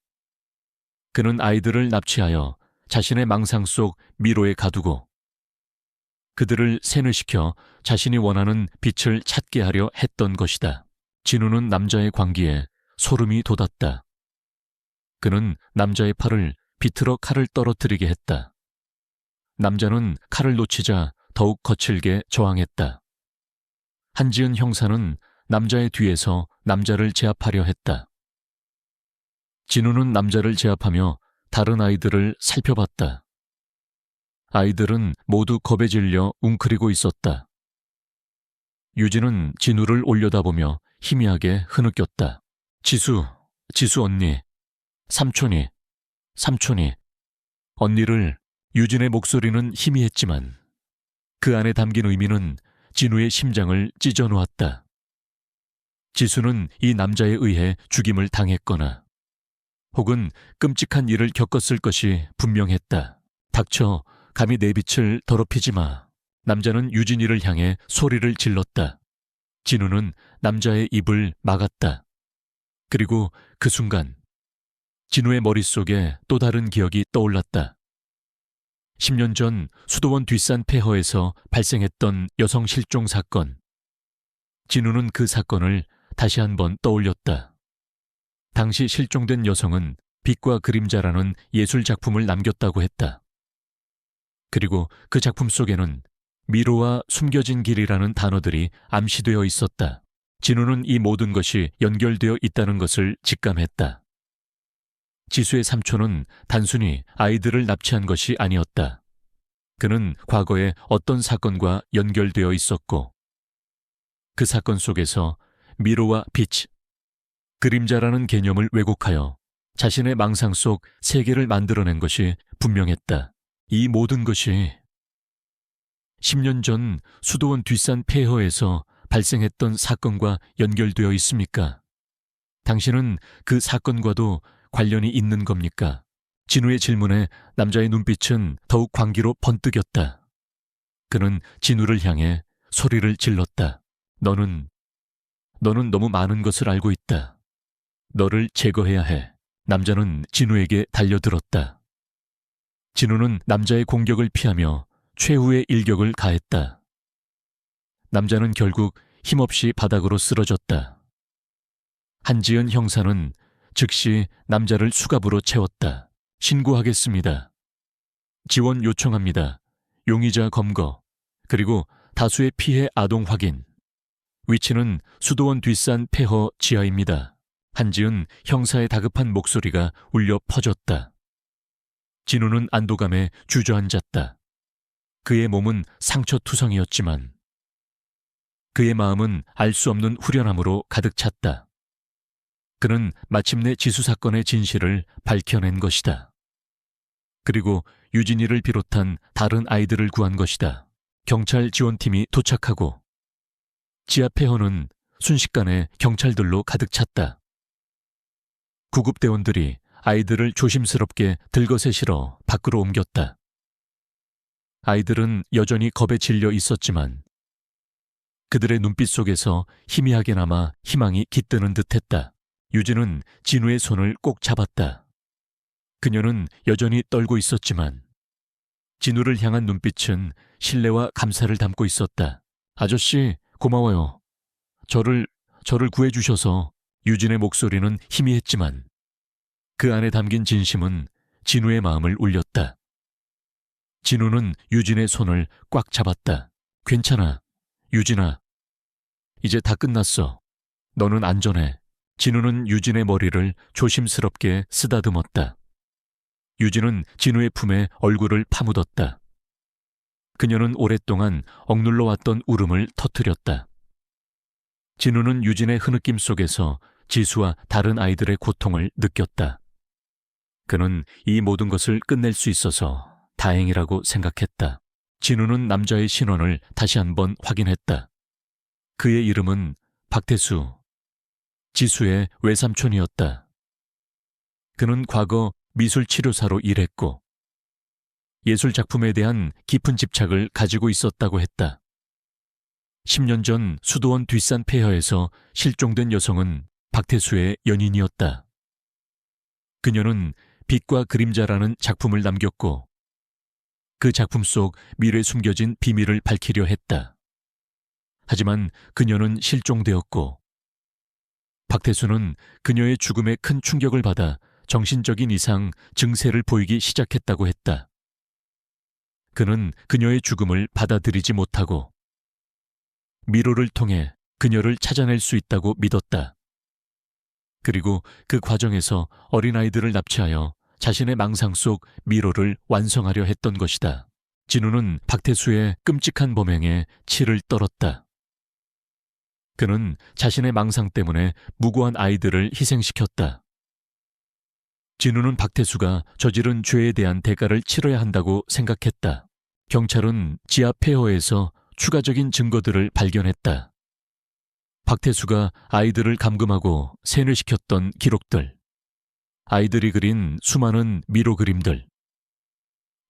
그는 아이들을 납치하여 자신의 망상 속 미로에 가두고 그들을 세뇌시켜 자신이 원하는 빛을 찾게 하려 했던 것이다. 진우는 남자의 광기에 소름이 돋았다. 그는 남자의 팔을 비틀어 칼을 떨어뜨리게 했다. 남자는 칼을 놓치자 더욱 거칠게 저항했다. 한지은 형사는 남자의 뒤에서 남자를 제압하려 했다. 진우는 남자를 제압하며 다른 아이들을 살펴봤다. 아이들은 모두 겁에 질려 웅크리고 있었다. 유진은 진우를 올려다보며 희미하게 흐느꼈다. 지수 언니, 삼촌이. 언니를. 유진의 목소리는 희미했지만 그 안에 담긴 의미는 진우의 심장을 찢어놓았다. 지수는 이 남자에 의해 죽임을 당했거나 혹은 끔찍한 일을 겪었을 것이 분명했다. 닥쳐, 감히 내 빛을 더럽히지 마. 남자는 유진이를 향해 소리를 질렀다. 진우는 남자의 입을 막았다. 그리고 그 순간 진우의 머릿속에 또 다른 기억이 떠올랐다. 10년 전 수도원 뒷산 폐허에서 발생했던 여성 실종 사건. 진우는 그 사건을 다시 한번 떠올렸다. 당시 실종된 여성은 빛과 그림자라는 예술 작품을 남겼다고 했다. 그리고 그 작품 속에는 미로와 숨겨진 길이라는 단어들이 암시되어 있었다. 진우는 이 모든 것이 연결되어 있다는 것을 직감했다. 지수의 삼촌은 단순히 아이들을 납치한 것이 아니었다. 그는 과거에 어떤 사건과 연결되어 있었고 그 사건 속에서 미로와 빛, 그림자라는 개념을 왜곡하여 자신의 망상 속 세계를 만들어낸 것이 분명했다. 이 모든 것이 10년 전 수도원 뒷산 폐허에서 발생했던 사건과 연결되어 있습니까? 당신은 그 사건과도 관련이 있는 겁니까? 진우의 질문에 남자의 눈빛은 더욱 광기로 번뜩였다. 그는 진우를 향해 소리를 질렀다. 너는 너무 많은 것을 알고 있다. 너를 제거해야 해. 남자는 진우에게 달려들었다. 진우는 남자의 공격을 피하며 최후의 일격을 가했다. 남자는 결국 힘없이 바닥으로 쓰러졌다. 한지은 형사는 즉시 남자를 수갑으로 채웠다. 신고하겠습니다. 지원 요청합니다. 용의자 검거, 그리고 다수의 피해 아동 확인. 위치는 수도원 뒷산 폐허 지하입니다. 한지은 형사의 다급한 목소리가 울려 퍼졌다. 진우는 안도감에 주저앉았다. 그의 몸은 상처투성이었지만 그의 마음은 알 수 없는 후련함으로 가득 찼다. 그는 마침내 지수 사건의 진실을 밝혀낸 것이다. 그리고 유진이를 비롯한 다른 아이들을 구한 것이다. 경찰 지원팀이 도착하고 지하 폐허는 순식간에 경찰들로 가득 찼다. 구급대원들이 아이들을 조심스럽게 들것에 실어 밖으로 옮겼다. 아이들은 여전히 겁에 질려 있었지만 그들의 눈빛 속에서 희미하게나마 희망이 깃드는 듯했다. 유진은 진우의 손을 꼭 잡았다. 그녀는 여전히 떨고 있었지만 진우를 향한 눈빛은 신뢰와 감사를 담고 있었다. 아저씨, 고마워요. 저를 구해주셔서. 유진의 목소리는 희미했지만 그 안에 담긴 진심은 진우의 마음을 울렸다. 진우는 유진의 손을 꽉 잡았다. 괜찮아, 유진아. 이제 다 끝났어. 너는 안전해. 진우는 유진의 머리를 조심스럽게 쓰다듬었다. 유진은 진우의 품에 얼굴을 파묻었다. 그녀는 오랫동안 억눌러 왔던 울음을 터뜨렸다. 진우는 유진의 흐느낌 속에서 지수와 다른 아이들의 고통을 느꼈다. 그는 이 모든 것을 끝낼 수 있어서 다행이라고 생각했다. 진우는 남자의 신원을 다시 한번 확인했다. 그의 이름은 박태수, 지수의 외삼촌이었다. 그는 과거 미술치료사로 일했고 예술작품에 대한 깊은 집착을 가지고 있었다고 했다. 10년 전 수도원 뒷산 폐허에서 실종된 여성은 박태수의 연인이었다. 그녀는 빛과 그림자라는 작품을 남겼고 그 작품 속 미래에 숨겨진 비밀을 밝히려 했다. 하지만 그녀는 실종되었고 박태수는 그녀의 죽음에 큰 충격을 받아 정신적인 이상 증세를 보이기 시작했다고 했다. 그는 그녀의 죽음을 받아들이지 못하고 미로를 통해 그녀를 찾아낼 수 있다고 믿었다. 그리고 그 과정에서 어린아이들을 납치하여 자신의 망상 속 미로를 완성하려 했던 것이다. 진우는 박태수의 끔찍한 범행에 치를 떨었다. 그는 자신의 망상 때문에 무고한 아이들을 희생시켰다. 진우는 박태수가 저지른 죄에 대한 대가를 치러야 한다고 생각했다. 경찰은 지하 폐허에서 추가적인 증거들을 발견했다. 박태수가 아이들을 감금하고 세뇌시켰던 기록들, 아이들이 그린 수많은 미로 그림들,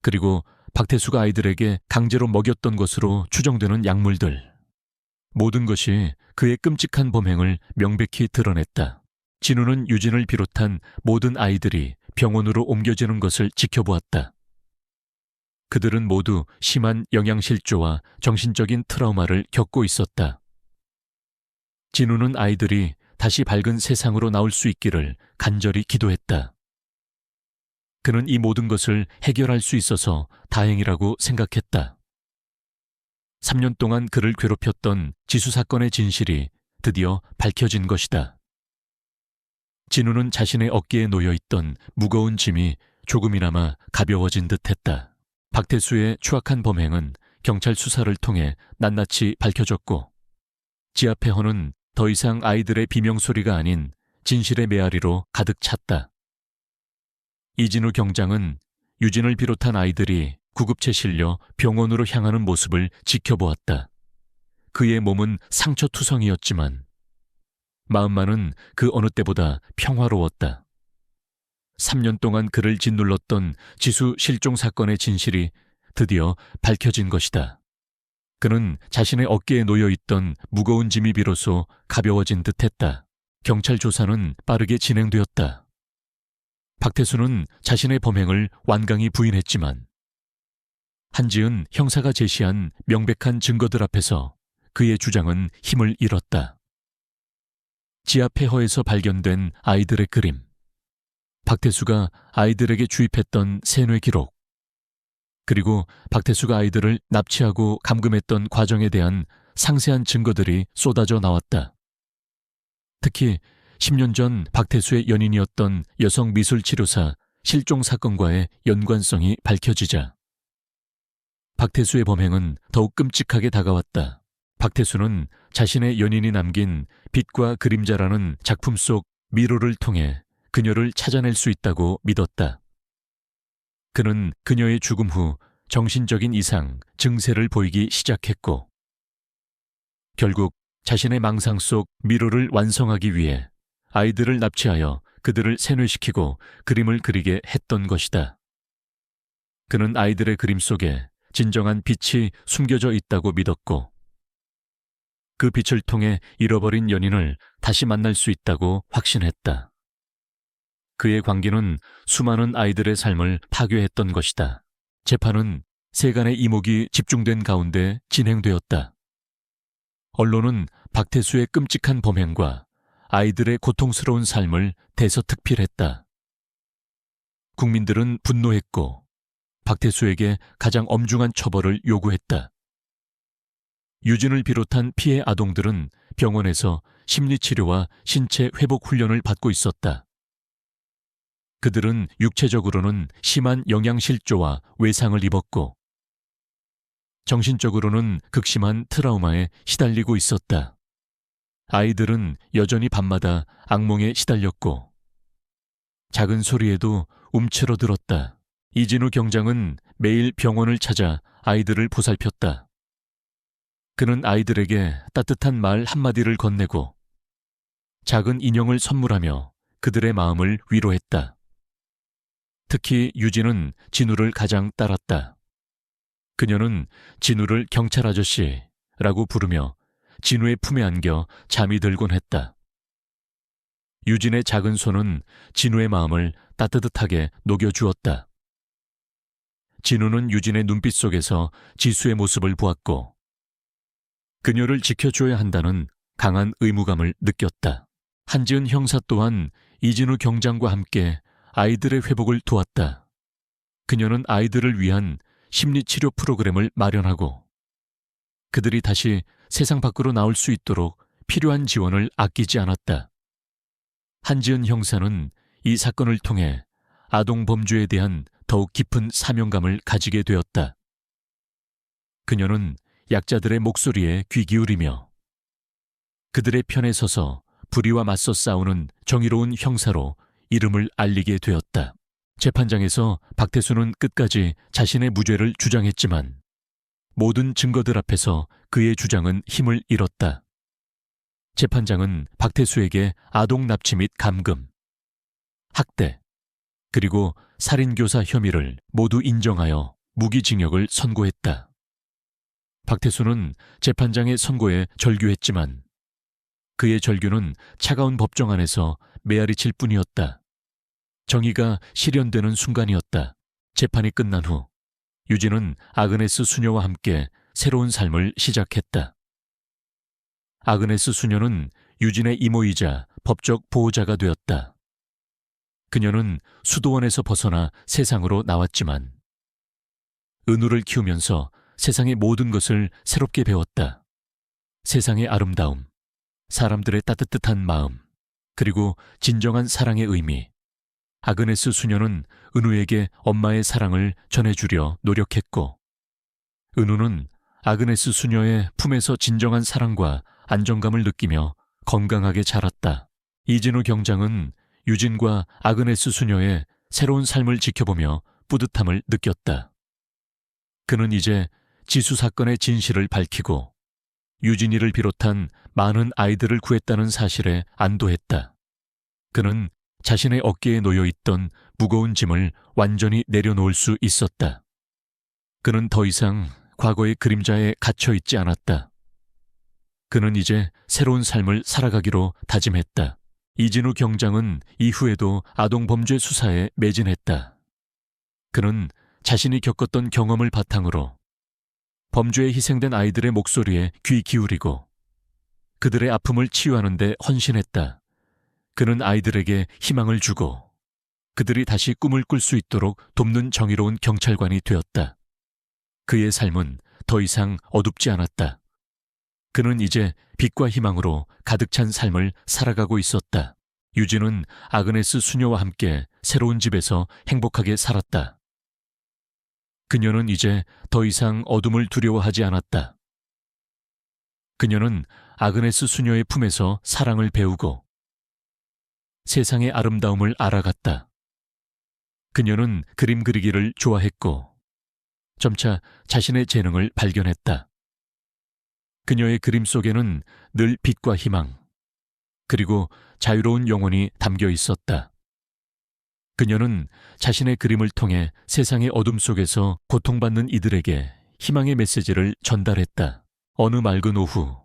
그리고 박태수가 아이들에게 강제로 먹였던 것으로 추정되는 약물들, 모든 것이 그의 끔찍한 범행을 명백히 드러냈다. 진우는 유진을 비롯한 모든 아이들이 병원으로 옮겨지는 것을 지켜보았다. 그들은 모두 심한 영양실조와 정신적인 트라우마를 겪고 있었다. 진우는 아이들이 다시 밝은 세상으로 나올 수 있기를 간절히 기도했다. 그는 이 모든 것을 해결할 수 있어서 다행이라고 생각했다. 3년 동안 그를 괴롭혔던 지수 사건의 진실이 드디어 밝혀진 것이다. 진우는 자신의 어깨에 놓여있던 무거운 짐이 조금이나마 가벼워진 듯했다. 박태수의 추악한 범행은 경찰 수사를 통해 낱낱이 밝혀졌고 지하 폐허는 더 이상 아이들의 비명소리가 아닌 진실의 메아리로 가득 찼다. 이진우 경장은 유진을 비롯한 아이들이 구급차에 실려 병원으로 향하는 모습을 지켜보았다. 그의 몸은 상처투성이었지만 마음만은 그 어느 때보다 평화로웠다. 3년 동안 그를 짓눌렀던 지수 실종 사건의 진실이 드디어 밝혀진 것이다. 그는 자신의 어깨에 놓여있던 무거운 짐이 비로소 가벼워진 듯했다. 경찰 조사는 빠르게 진행되었다. 박태수는 자신의 범행을 완강히 부인했지만 한지은 형사가 제시한 명백한 증거들 앞에서 그의 주장은 힘을 잃었다. 지하 폐허에서 발견된 아이들의 그림, 박태수가 아이들에게 주입했던 세뇌 기록, 그리고 박태수가 아이들을 납치하고 감금했던 과정에 대한 상세한 증거들이 쏟아져 나왔다. 특히 10년 전 박태수의 연인이었던 여성 미술치료사 실종 사건과의 연관성이 밝혀지자 박태수의 범행은 더욱 끔찍하게 다가왔다. 박태수는 자신의 연인이 남긴 빛과 그림자라는 작품 속 미로를 통해 그녀를 찾아낼 수 있다고 믿었다. 그는 그녀의 죽음 후 정신적인 이상, 증세를 보이기 시작했고 결국 자신의 망상 속 미로를 완성하기 위해 아이들을 납치하여 그들을 세뇌시키고 그림을 그리게 했던 것이다. 그는 아이들의 그림 속에 진정한 빛이 숨겨져 있다고 믿었고 그 빛을 통해 잃어버린 연인을 다시 만날 수 있다고 확신했다. 그의 광기는 수많은 아이들의 삶을 파괴했던 것이다. 재판은 세간의 이목이 집중된 가운데 진행되었다. 언론은 박태수의 끔찍한 범행과 아이들의 고통스러운 삶을 대서특필했다. 국민들은 분노했고 박태수에게 가장 엄중한 처벌을 요구했다. 유진을 비롯한 피해 아동들은 병원에서 심리치료와 신체 회복 훈련을 받고 있었다. 그들은 육체적으로는 심한 영양실조와 외상을 입었고 정신적으로는 극심한 트라우마에 시달리고 있었다. 아이들은 여전히 밤마다 악몽에 시달렸고 작은 소리에도 움츠러들었다. 이진우 경장은 매일 병원을 찾아 아이들을 보살폈다. 그는 아이들에게 따뜻한 말 한마디를 건네고 작은 인형을 선물하며 그들의 마음을 위로했다. 특히 유진은 진우를 가장 따랐다. 그녀는 진우를 경찰 아저씨라고 부르며 진우의 품에 안겨 잠이 들곤 했다. 유진의 작은 손은 진우의 마음을 따뜻하게 녹여주었다. 진우는 유진의 눈빛 속에서 지수의 모습을 보았고 그녀를 지켜줘야 한다는 강한 의무감을 느꼈다. 한지은 형사 또한 이진우 경장과 함께 아이들의 회복을 도왔다. 그녀는 아이들을 위한 심리치료 프로그램을 마련하고 그들이 다시 세상 밖으로 나올 수 있도록 필요한 지원을 아끼지 않았다. 한지은 형사는 이 사건을 통해 아동 범죄에 대한 더욱 깊은 사명감을 가지게 되었다. 그녀는 약자들의 목소리에 귀 기울이며 그들의 편에 서서 불의와 맞서 싸우는 정의로운 형사로 이름을 알리게 되었다. 재판장에서 박태수는 끝까지 자신의 무죄를 주장했지만 모든 증거들 앞에서 그의 주장은 힘을 잃었다. 재판장은 박태수에게 아동 납치 및 감금, 학대, 그리고 살인교사 혐의를 모두 인정하여 무기징역을 선고했다. 박태수는 재판장의 선고에 절규했지만 그의 절규는 차가운 법정 안에서 메아리칠 뿐이었다. 정의가 실현되는 순간이었다. 재판이 끝난 후 유진은 아그네스 수녀와 함께 새로운 삶을 시작했다. 아그네스 수녀는 유진의 이모이자 법적 보호자가 되었다. 그녀는 수도원에서 벗어나 세상으로 나왔지만 은우를 키우면서 세상의 모든 것을 새롭게 배웠다. 세상의 아름다움, 사람들의 따뜻한 마음, 그리고 진정한 사랑의 의미. 아그네스 수녀는 은우에게 엄마의 사랑을 전해주려 노력했고 은우는 아그네스 수녀의 품에서 진정한 사랑과 안정감을 느끼며 건강하게 자랐다. 이진우 경장은 유진과 아그네스 수녀의 새로운 삶을 지켜보며 뿌듯함을 느꼈다. 그는 이제 지수 사건의 진실을 밝히고 유진이를 비롯한 많은 아이들을 구했다는 사실에 안도했다. 그는 자신의 어깨에 놓여있던 무거운 짐을 완전히 내려놓을 수 있었다. 그는 더 이상 과거의 그림자에 갇혀있지 않았다. 그는 이제 새로운 삶을 살아가기로 다짐했다. 이진우 경장은 이후에도 아동범죄 수사에 매진했다. 그는 자신이 겪었던 경험을 바탕으로 범죄에 희생된 아이들의 목소리에 귀 기울이고 그들의 아픔을 치유하는 데 헌신했다. 그는 아이들에게 희망을 주고 그들이 다시 꿈을 꿀 수 있도록 돕는 정의로운 경찰관이 되었다. 그의 삶은 더 이상 어둡지 않았다. 그는 이제 빛과 희망으로 가득 찬 삶을 살아가고 있었다. 유진은 아그네스 수녀와 함께 새로운 집에서 행복하게 살았다. 그녀는 이제 더 이상 어둠을 두려워하지 않았다. 그녀는 아그네스 수녀의 품에서 사랑을 배우고 세상의 아름다움을 알아갔다. 그녀는 그림 그리기를 좋아했고 점차 자신의 재능을 발견했다. 그녀의 그림 속에는 늘 빛과 희망, 그리고 자유로운 영혼이 담겨 있었다. 그녀는 자신의 그림을 통해 세상의 어둠 속에서 고통받는 이들에게 희망의 메시지를 전달했다. 어느 맑은 오후,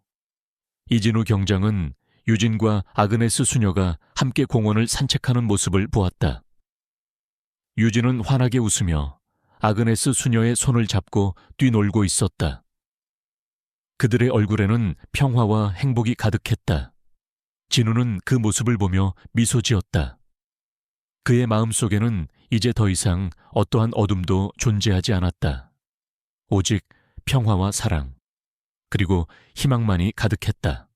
이진우 경장은 유진과 아그네스 수녀가 함께 공원을 산책하는 모습을 보았다. 유진은 환하게 웃으며 아그네스 수녀의 손을 잡고 뛰놀고 있었다. 그들의 얼굴에는 평화와 행복이 가득했다. 진우는 그 모습을 보며 미소 지었다. 그의 마음속에는 이제 더 이상 어떠한 어둠도 존재하지 않았다. 오직 평화와 사랑, 그리고 희망만이 가득했다.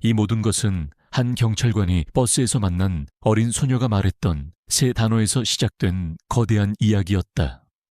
이 모든 것은 한 경찰관이 버스에서 만난 어린 소녀가 말했던 세 단어에서 시작된 거대한 이야기였다.